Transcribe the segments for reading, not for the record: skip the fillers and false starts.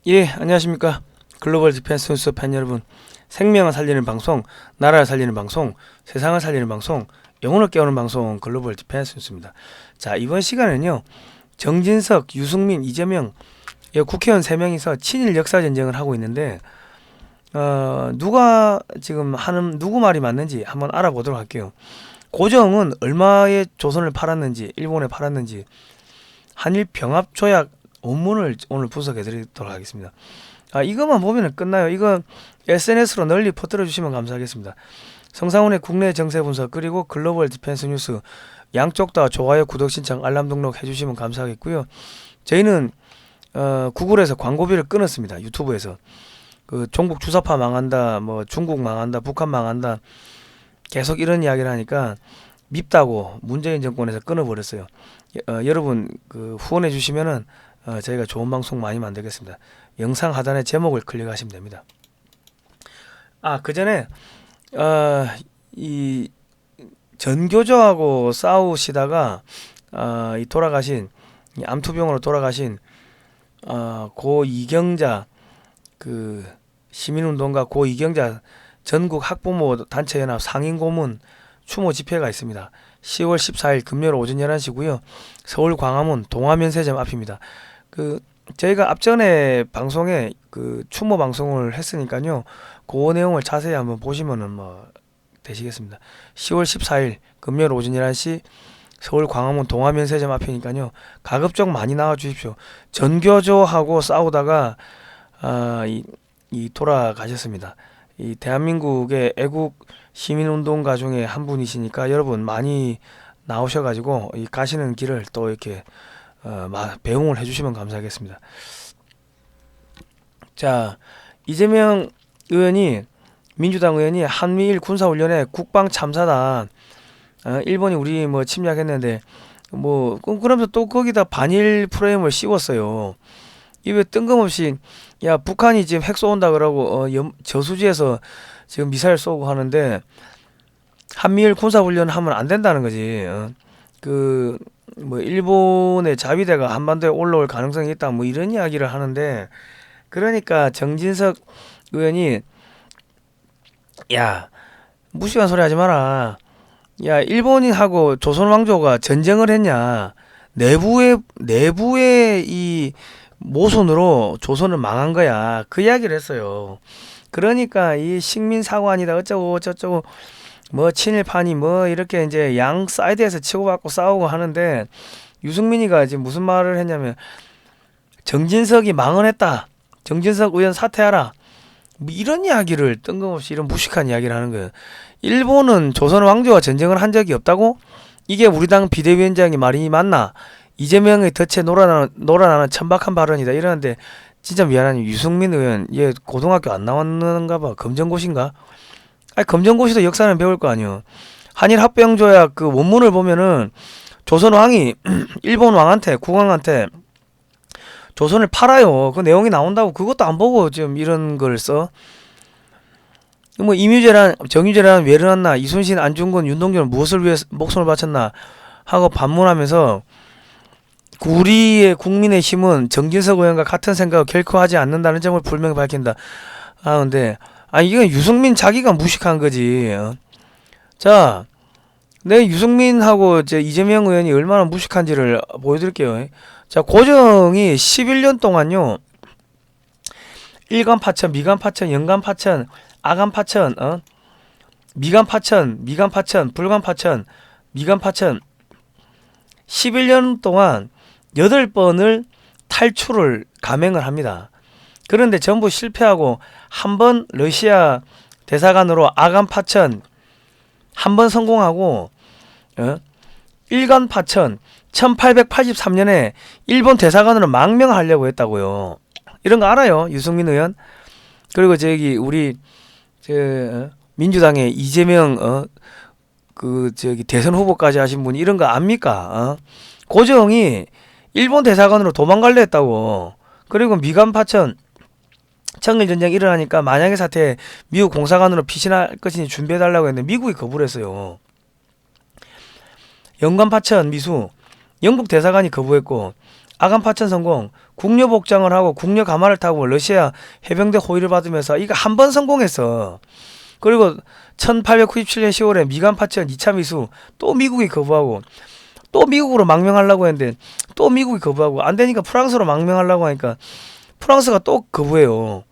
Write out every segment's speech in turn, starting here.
예, 안녕하십니까. 글로벌 디펜스 뉴스 팬 여러분. 생명을 살리는 방송, 나라를 살리는 방송, 세상을 살리는 방송, 영혼을 깨우는 방송 글로벌 디펜스 뉴스입니다. 자, 이번 시간은요. 정진석, 유승민, 이재명 국회의원 3명이서 친일 역사 전쟁을 하고 있는데 누가 지금 하는 누구 말이 맞는지 한번 알아보도록 할게요. 고정은 얼마에 조선을 팔았는지, 일본에 팔았는지 한일 병합 조약 원문을 오늘 분석해 드리도록 하겠습니다. 이것만 보면 끝나요. 이거 SNS로 널리 퍼뜨려 주시면 감사하겠습니다. 성상훈의 국내 정세 분석 그리고 글로벌 디펜스 뉴스 양쪽 다 좋아요, 구독 신청, 알람 등록 해주시면 감사하겠고요. 저희는 구글에서 광고비를 끊었습니다. 유튜브에서 그 종북 주사파 망한다, 뭐 중국 망한다, 북한 망한다 계속 이런 이야기를 하니까 밉다고 문재인 정권에서 끊어버렸어요. 여러분 그 후원해 주시면은 저희가 좋은 방송 많이 만들겠습니다. 영상 하단에 제목을 클릭하시면 됩니다. 그 전에 이 전교조하고 싸우시다가 이 돌아가신 암투병으로 돌아가신 고 이경자 그 시민운동가 고 이경자 전국 학부모 단체연합 상임고문 추모 집회가 있습니다. 10월 14일 금요일 오전 11시고요. 서울 광화문 동화면세점 앞입니다. 저희가 앞전에 방송에 그 추모 방송을 했으니까요. 그 내용을 자세히 한번 보시면은 뭐 되시겠습니다. 10월 14일 금요일 오전 11시 서울 광화문 동화면세점 앞이니까요. 가급적 많이 나와 주십시오. 전교조하고 싸우다가 이 돌아가셨습니다. 이 대한민국의 애국 시민운동가 중에 한 분이시니까 여러분 많이 나오셔가지고 이 가시는 길을 또 이렇게 배웅을 해주시면 감사하겠습니다. 자, 이재명 의원이 민주당 의원이 한미일 군사훈련에 국방 참사다. 일본이 우리 뭐 침략했는데 뭐 그러면서 또 거기다 반일 프레임을 씌웠어요. 이왜 뜬금없이 야 북한이 지금 핵 쏘온다 그러고 저수지에서 지금 미사일 쏘고 하는데 한미일 군사훈련 하면 안 된다는 거지. 뭐 일본의 자위대가 한반도에 올라올 가능성이 있다 뭐 이런 이야기를 하는데 그러니까 정진석 의원이 야 무식한 소리 하지 마라. 야 일본인하고 조선 왕조가 전쟁을 했냐. 내부의 이 모순으로 조선을 망한 거야. 그 이야기를 했어요. 그러니까 이 식민사관이다 어쩌고 저쩌고 뭐 친일파니 뭐 이렇게 이제 양 사이드에서 치고받고 싸우고 하는데 유승민이가 지금 무슨 말을 했냐면 정진석이 망언했다. 정진석 의원 사퇴하라. 뭐 이런 이야기를 뜬금없이 이런 무식한 이야기를 하는 거예요. 일본은 조선 왕조와 전쟁을 한 적이 없다고? 이게 우리 당 비대위원장이 말이 맞나? 이재명의 덫에 놀아나는 천박한 발언이다 이러는데 진짜 미안한 유승민 의원 얘 고등학교 안 나왔는가 봐. 검정고시인가? 검정고시도 역사는 배울 거 아니요. 한일 합병조약 그 원문을 보면은 조선 왕이 일본 왕한테 국왕한테 조선을 팔아요. 그 내용이 나온다고 그것도 안 보고 지금 이런 걸 써. 뭐 이뮤재란 정유재란 왜 일어났나 이순신 안중근 윤동주는 무엇을 위해 목숨을 바쳤나 하고 반문하면서 우리의 국민의 힘은 정진석 의원과 같은 생각을 결코 하지 않는다는 점을 분명히 밝힌다. 근데 이건 유승민 자기가 무식한 거지. 자, 내 유승민하고 이재명 의원이 얼마나 무식한지를 보여드릴게요. 자, 고정이 11년 동안요. 일간 파천, 미간 파천, 연간 파천, 아간 파천, 미간 파천, 불간 파천, 미간 파천 11년 동안 8번을 탈출을 감행을 합니다. 그런데 전부 실패하고 한 번 러시아 대사관으로 아간 파천 한 번 성공하고 일간 파천 1883년에 일본 대사관으로 망명하려고 했다고요. 이런 거 알아요, 유승민 의원? 그리고 우리 민주당의 이재명 대선 후보까지 하신 분이 이런 거 압니까? 고정이 일본 대사관으로 도망갈려 했다고. 그리고 미간 파천 청일전쟁 일어나니까 만약의 사태에 미국 공사관으로 피신할 것이니 준비해달라고 했는데 미국이 거부를 했어요. 연간 파천 미수 영국 대사관이 거부했고 아간파천 성공, 국녀 복장을 하고 국녀 가마를 타고 러시아 해병대 호위를 받으면서 이거 한 번 성공했어. 그리고 1897년 10월에 미간파천 2차 미수 또 미국이 거부하고 또 미국으로 망명하려고 했는데 또 미국이 거부하고 안 되니까 프랑스로 망명하려고 하니까 프랑스가 또 거부해요.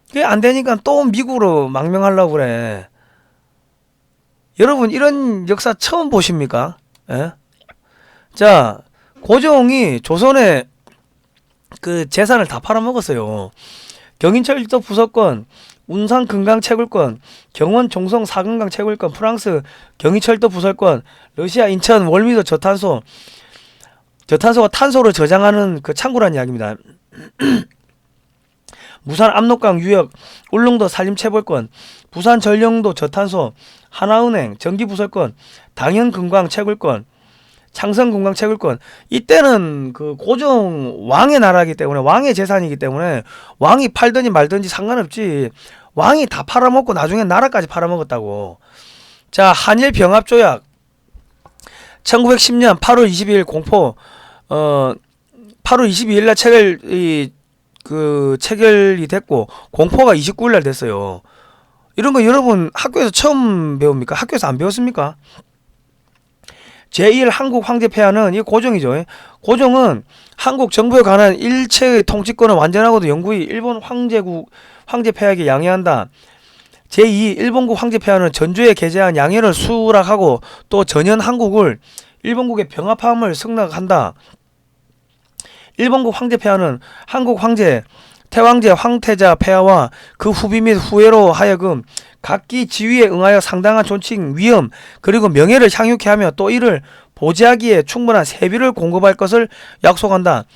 그게 안 되니까 또 미국으로 망명하려고 그래. 여러분 이런 역사 처음 보십니까? 예? 자, 고종이 조선의 그 재산을 다 팔아먹었어요. 경인철도 부석권, 운상 금강 채굴권, 경원 종성 사금강 채굴권, 프랑스 경인철도 부설권, 러시아 인천 월미도 저탄소가 탄소를 저장하는 그 창고란 이야기입니다. 무산 압록강 유역, 울릉도 산림채벌권, 부산 전령도 저탄소, 하나은행 전기부설권, 당연금광 채굴권, 창성금광 채굴권. 이때는 그 고종 왕의 나라이기 때문에 왕의 재산이기 때문에 왕이 팔든지 말든지 상관없지. 왕이 다 팔아먹고 나중에 나라까지 팔아먹었다고. 자, 한일 병합조약 1910년 8월 22일 공포 8월 22일 날 체결이 됐고 공포가 29일 날 됐어요. 이런 거 여러분 학교에서 처음 배웁니까? 학교에서 안 배웠습니까? 제1 한국 황제 폐하는 이 고종이죠. 고종은 한국 정부에 관한 일체의 통치권을 완전하고도 영구히 일본 황제 폐하에게 양해한다. 제2 일본국 황제 폐하는 전주에 게재한 양해를 수락하고 또 전현 한국을 일본국의 병합함을 승낙한다. 일본국 황제 폐하는 한국 황제, 태왕제 황태자 폐하와 그 후비 및 후예로 하여금 각기 지위에 응하여 상당한 존칭, 위엄, 그리고 명예를 향유케 하며 또 이를 보좌하기에 충분한 세비를 공급할 것을 약속한다.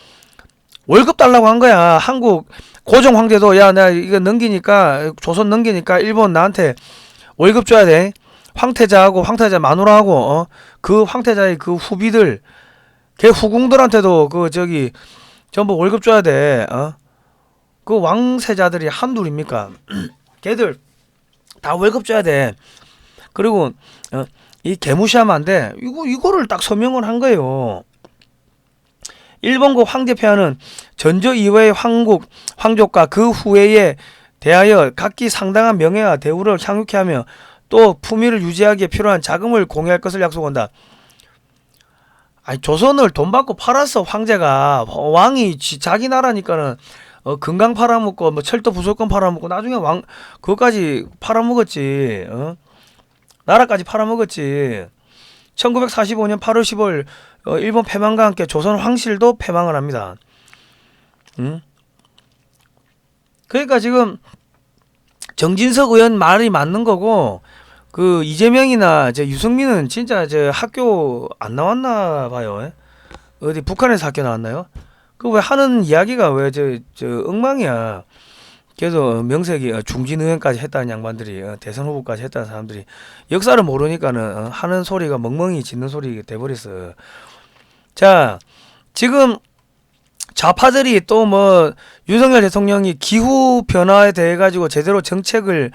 월급 달라고 한 거야. 한국 고종 황제도 야, 나 이거 넘기니까 조선 넘기니까 일본 나한테 월급 줘야 돼. 황태자하고 황태자 마누라하고 그 황태자의 그 후비들, 걔 후궁들한테도 전부 월급 줘야 돼. 그 왕세자들이 한둘입니까? 걔들 다 월급 줘야 돼. 그리고 이 개무시하면 안 돼. 이거를 딱 서명을 한 거예요. 일본국 황제 폐하는 전조 이외의 황족과 그 후예에 대하여 각기 상당한 명예와 대우를 향유케 하며 또 품위를 유지하기에 필요한 자금을 공유할 것을 약속한다. 아니, 조선을 돈 받고 팔았어. 황제가 왕이 자기 나라니까는 금강 팔아먹고 뭐 철도 부속권 팔아먹고 나중에 그거까지 팔아먹었지. 나라까지 팔아먹었지. 1945년 8월 10월 일본 패망과 함께 조선 황실도 패망을 합니다. 그러니까 지금 정진석 의원 말이 맞는 거고 그 이재명이나 유승민은 진짜 학교 안 나왔나 봐요. 어디 북한에서 학교 나왔나요? 그 왜 하는 이야기가 왜 엉망이야. 그래서 명색이 중진 의원까지 했다는 양반들이 대선 후보까지 했다는 사람들이 역사를 모르니까는 하는 소리가 멍멍이 짖는 소리 돼버렸어. 자, 지금 좌파들이 또 뭐 윤석열 대통령이 기후 변화에 대해 가지고 제대로 정책을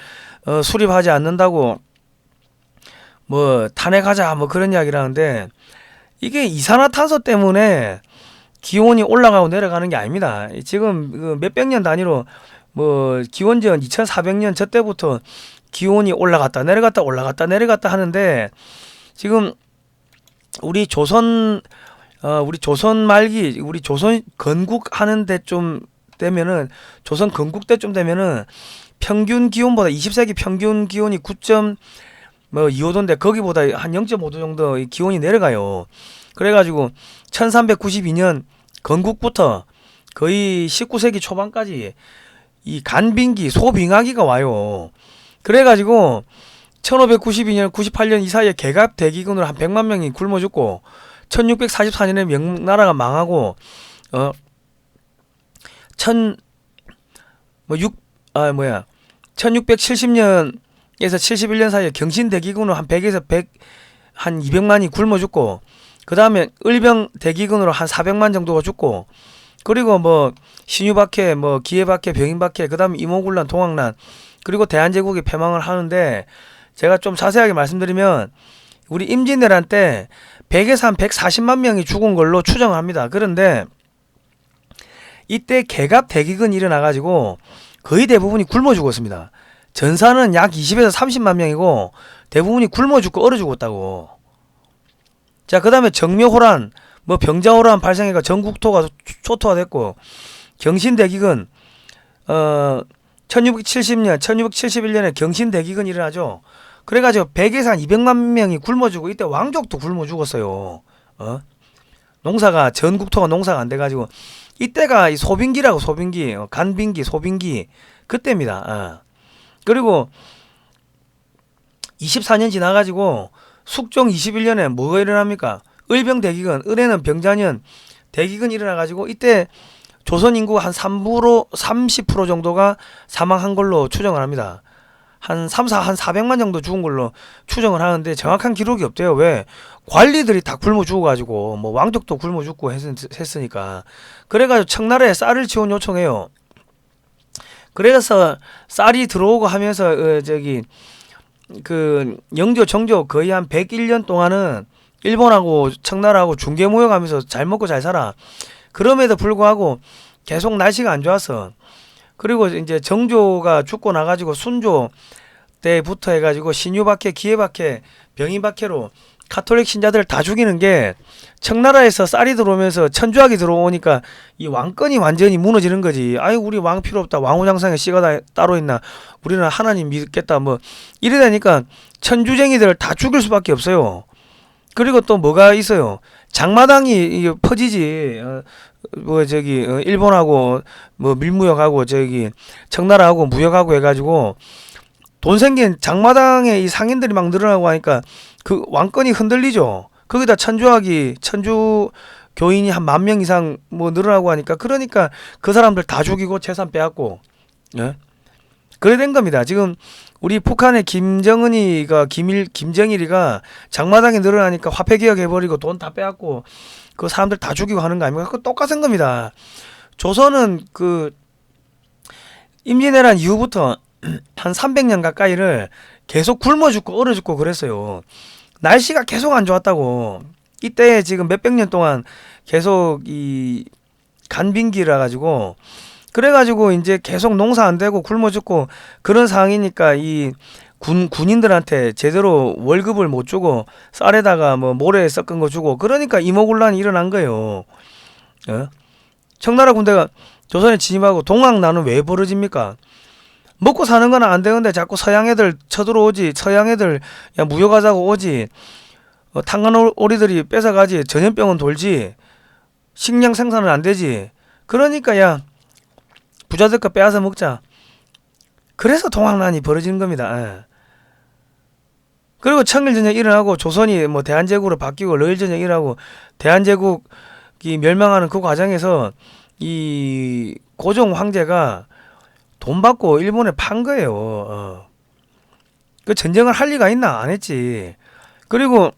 수립하지 않는다고 뭐 탄핵하자 뭐 그런 이야기를 하는데 이게 이산화탄소 때문에 기온이 올라가고 내려가는 게 아닙니다. 지금 그 몇백 년 단위로 뭐 기원전 2400년 저 때부터 기온이 올라갔다 내려갔다 올라갔다 내려갔다 하는데 지금 우리 조선 말기 우리 조선 건국하는 데좀 되면은 조선 건국 때좀 되면은 평균 기온보다 20세기 평균 기온이 9.25도인데 거기보다 한 0.5도 정도 기온이 내려가요. 그래가지고 1392년 건국부터 거의 19세기 초반까지 이 간빙기, 소빙하기가 와요. 그래가지고 1592년, 98년 이 사이에 개갑 대기근으로 한 100만 명이 굶어 죽고 1644년에 명나라가 망하고 1670년에서 71년 사이에 경신 대기근으로 한 100에서 200만이 굶어 죽고 그 다음에 을병 대기근으로 한 400만 정도가 죽고 그리고 뭐 신유박해, 뭐 기해박해, 병인박해, 그 다음에 이모군란, 동학난 그리고 대한제국이 패망을 하는데 제가 좀 자세하게 말씀드리면 우리 임진왜란 때 100에서 한 140만 명이 죽은 걸로 추정을 합니다. 그런데 이때 개갑 대기근이 일어나가지고 거의 대부분이 굶어 죽었습니다. 전사는 약 20에서 30만 명이고 대부분이 굶어 죽고 얼어 죽었다고. 자, 그 다음에 정묘호란, 뭐 병자호란 발생해가 전국토가 초토화됐고, 경신대기근, 1670년, 1671년에 경신대기근이 일어나죠. 그래가지고 100에서 한 200만 명이 굶어 죽고, 이때 왕족도 굶어 죽었어요. 농사가, 전국토가 농사가 안 돼가지고, 이때가 이 소빙기라고, 소빙기, 간빙기, 소빙기, 그때입니다. 그리고 24년 지나가지고 숙종 21년에 뭐가 일어납니까? 을병대기근, 을에는 병자년, 대기근이 일어나가지고 이때 조선 인구 한 30% 정도가 사망한 걸로 추정을 합니다. 한 400만 정도 죽은 걸로 추정을 하는데 정확한 기록이 없대요. 왜? 관리들이 다 굶어 죽어가지고 뭐 왕족도 굶어 죽고 했으니까. 그래가지고 청나라에 쌀을 지원 요청해요. 그래서 쌀이 들어오고 하면서 영조 정조 거의 한 101년 동안은 일본하고 청나라하고 중개 무역하면서 잘 먹고 잘 살아. 그럼에도 불구하고 계속 날씨가 안 좋았어. 그리고 이제 정조가 죽고 나가지고 순조 때부터 해가지고 신유박해, 기해박해, 병인박해로 카톨릭 신자들 다 죽이는 게 청나라에서 쌀이 들어오면서 천주학이 들어오니까 이 왕권이 완전히 무너지는 거지. 아유, 우리 왕 필요 없다. 왕후장상에 씨가 다 따로 있나. 우리는 하나님 믿겠다. 뭐 이러다니까 천주쟁이들 다 죽일 수밖에 없어요. 그리고 또 뭐가 있어요. 장마당이 퍼지지. 일본하고 뭐 밀무역하고 청나라하고 무역하고 해가지고 돈 생긴 장마당에 이 상인들이 막 늘어나고 하니까 그 왕권이 흔들리죠. 거기다 천주 교인이 한 10,000명 이상 뭐 늘어나고 하니까 그러니까 그 사람들 다 죽이고 재산 빼앗고, 예? 그래 된 겁니다. 지금 우리 북한의 김정일이가 장마당이 늘어나니까 화폐 개혁해버리고 돈 다 빼앗고 그 사람들 다 죽이고 하는 거 아닙니까? 그 똑같은 겁니다. 조선은 그 임진왜란 이후부터 한 300년 가까이를 계속 굶어 죽고 얼어 죽고 그랬어요. 날씨가 계속 안 좋았다고. 이때 지금 몇백 년 동안 계속 이 간빙기라 가지고 그래가지고 이제 계속 농사 안 되고 굶어 죽고 그런 상황이니까 이 군인들한테 제대로 월급을 못 주고 쌀에다가 뭐 모래 섞은 거 주고 그러니까 이모군란이 일어난 거예요. 청나라 군대가 조선에 진입하고 동학 나는 왜 벌어집니까? 먹고 사는 건 안 되는데 자꾸 서양 애들 쳐들어오지. 서양 애들 야 무역하자고 오지. 탄광오리들이 뺏어가지. 전염병은 돌지. 식량 생산은 안 되지. 그러니까 야 부자들 거 빼앗아 먹자. 그래서 동학난이 벌어지는 겁니다. 예. 그리고 청일전쟁 일어나고 조선이 뭐 대한제국으로 바뀌고 러일전쟁 일어나고 대한제국이 멸망하는 그 과정에서 이 고종 황제가 돈 받고 일본에 판 거예요. 그 전쟁을 할 리가 있나? 안 했지. 그리고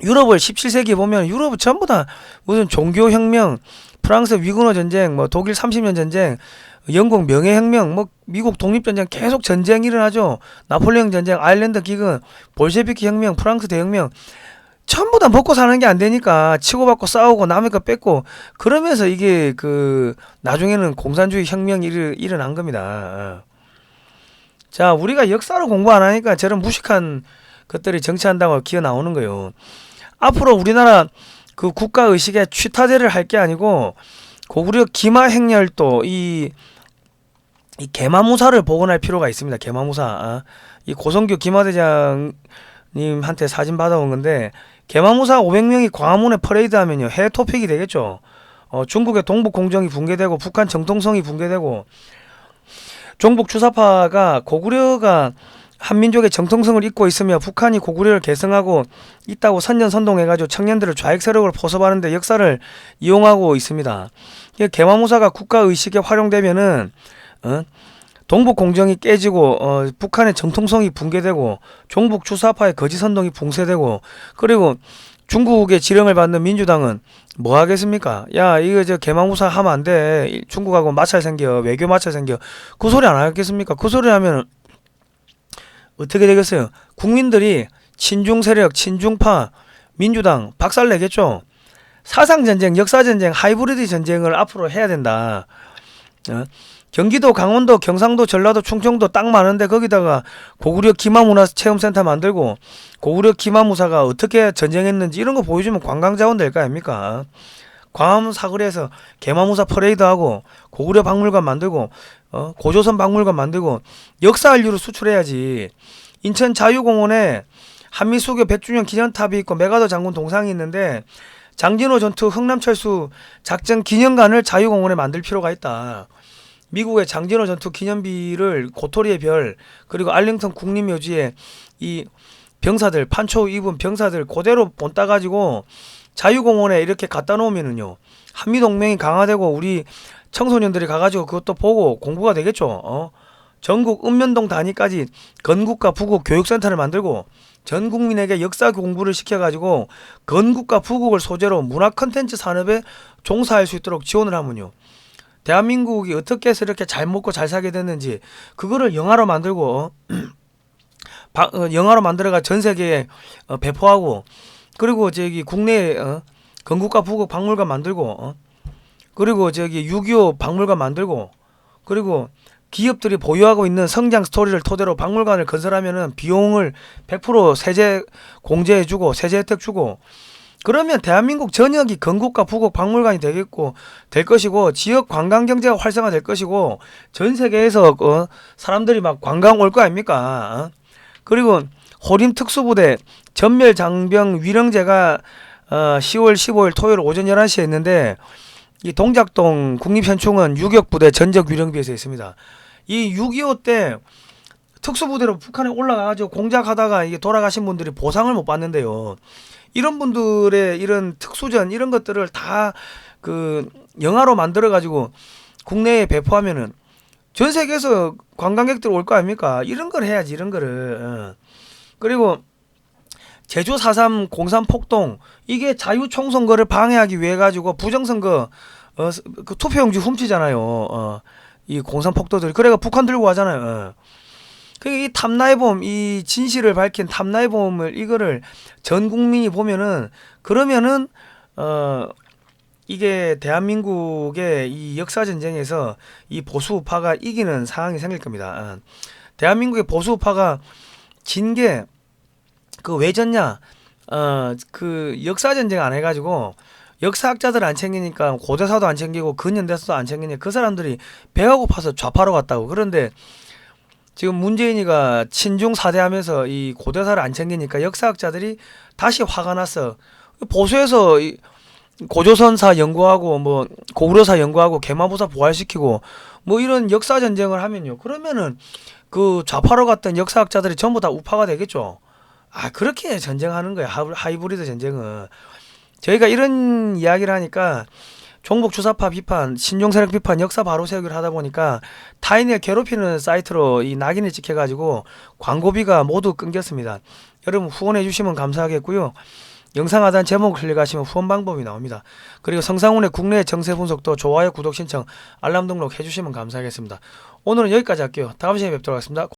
유럽을 17세기 보면 유럽은 전부 다 무슨 종교혁명, 프랑스 위그너 전쟁, 뭐 독일 30년 전쟁, 영국 명예혁명, 뭐 미국 독립전쟁 계속 전쟁이 일어나죠. 나폴레옹 전쟁, 아일랜드 기근, 볼셰비키 혁명, 프랑스 대혁명 전부 다 먹고 사는 게 안 되니까 치고받고 싸우고 남의 거 뺏고 그러면서 이게 그 나중에는 공산주의 혁명이 일어난 겁니다. 자, 우리가 역사를 공부 안 하니까 저런 무식한 것들이 정치한다고 기어 나오는 거예요. 앞으로 우리나라 그 국가의식에 취타제를 할 게 아니고 고구려 기마행렬도 이 계마무사를 복원할 필요가 있습니다. 계마무사. 이 고성규 기마대장님한테 사진 받아온 건데 계마무사 500명이 광화문에 퍼레이드 하면요 해외 토픽이 되겠죠. 중국의 동북공정이 붕괴되고 북한 정통성이 붕괴되고 종북 주사파가 고구려가 한민족의 정통성을 잊고 있으며 북한이 고구려를 계승하고 있다고 선전선동해가지고 청년들을 좌익 세력으로 포섭하는데 역사를 이용하고 있습니다. 계마무사가 국가의식에 활용되면은 동북공정이 깨지고 북한의 정통성이 붕괴되고 종북 주사파의 거짓선동이 붕괴되고 그리고 중국의 지령을 받는 민주당은 뭐 하겠습니까? 야 이거 저 계마무사 하면 안 돼. 중국하고 마찰 생겨. 외교 마찰 생겨. 그 소리 안 하겠습니까? 그 소리 하면 어떻게 되겠어요? 국민들이 친중 세력, 친중파, 민주당 박살내겠죠. 사상 전쟁, 역사 전쟁, 하이브리드 전쟁을 앞으로 해야 된다. 경기도, 강원도, 경상도, 전라도, 충청도 딱 많은데 거기다가 고구려 기마문화 체험센터 만들고 고구려 기마무사가 어떻게 전쟁했는지 이런 거 보여주면 관광자원 될 거 아닙니까? 광화문 사거리에서 개마무사 퍼레이드하고 고구려 박물관 만들고 고조선 박물관 만들고 역사 한류로 수출해야지. 인천 자유공원에 한미수교 100주년 기념탑이 있고 메가더 장군 동상이 있는데 장진호 전투 흥남철수 작전 기념관을 자유공원에 만들 필요가 있다. 미국의 장진호 전투 기념비를 고토리의 별 그리고 알링턴 국립묘지에 이 병사들 판초 입은 병사들 그대로 본따 가지고 자유공원에 이렇게 갖다 놓으면은요 한미동맹이 강화되고 우리 청소년들이 가가지고 그것도 보고 공부가 되겠죠. 전국 읍면동 단위까지 건국과 부국 교육센터를 만들고 전 국민에게 역사 공부를 시켜가지고 건국과 부국을 소재로 문화 컨텐츠 산업에 종사할 수 있도록 지원을 하면요 대한민국이 어떻게 해서 이렇게 잘 먹고 잘 살게 됐는지 그거를 영화로 만들고 영화로 만들어가 전 세계에 배포하고 그리고 저기 국내에 건국과 부국 박물관 만들고 그리고 저기 6.25 박물관 만들고 그리고 기업들이 보유하고 있는 성장 스토리를 토대로 박물관을 건설하면은 비용을 100% 세제 공제해주고 세제 혜택 주고 그러면 대한민국 전역이 건국과 부국 박물관이 되겠고 될 것이고 지역 관광 경제가 활성화될 것이고 전 세계에서 사람들이 막 관광 올 거 아닙니까? 그리고 호림 특수부대 전멸 장병 위령제가 10월 15일 토요일 오전 11시에 있는데 이 동작동 국립현충원 유격부대 전적 위령비에서 있습니다. 이 6.25 때 특수부대로 북한에 올라가가지고 공작하다가 이게 돌아가신 분들이 보상을 못 받는데요. 이런 분들의 이런 특수전 이런 것들을 다 그 영화로 만들어가지고 국내에 배포하면은 전 세계에서 관광객들 올 거 아닙니까? 이런 걸 해야지 이런 거를. 그리고 제주 4.3 공산 폭동 이게 자유총선거를 방해하기 위해 가지고 부정선거 그 투표용지 훔치잖아요. 이 공산 폭도들 그래가 북한 들고 가잖아요. 이 탐나해범 이 진실을 밝힌 탐나해범을 이거를 전 국민이 보면은 그러면은 이게 대한민국의 이 역사 전쟁에서 이 보수우파가 이기는 상황이 생길 겁니다. 대한민국의 보수우파가 진 게 그 왜 졌냐? 그 역사 전쟁 안 해가지고 역사학자들 안 챙기니까 고대사도 안 챙기고 근현대사도 안 챙기니까 그 사람들이 배가 고파서 좌파로 갔다고. 그런데 지금 문재인이가 친중 사대하면서 이 고대사를 안 챙기니까 역사학자들이 다시 화가 났어. 보수에서 고조선사 연구하고 뭐 고구려사 연구하고 개마부사 부활시키고 뭐 이런 역사 전쟁을 하면요. 그러면은 그 좌파로 갔던 역사학자들이 전부 다 우파가 되겠죠. 그렇게 전쟁하는 거야. 하이브리드 전쟁은. 저희가 이런 이야기를 하니까 종북 주사파 비판, 신종세력 비판, 역사 바로 세우기를 하다 보니까 타인을 괴롭히는 사이트로 이 낙인을 찍혀가지고 광고비가 모두 끊겼습니다. 여러분 후원해 주시면 감사하겠고요. 영상 하단 제목 클릭하시면 후원 방법이 나옵니다. 그리고 성상훈의 국내 정세 분석도 좋아요, 구독 신청, 알람 등록 해주시면 감사하겠습니다. 오늘은 여기까지 할게요. 다음 시간에 뵙도록 하겠습니다.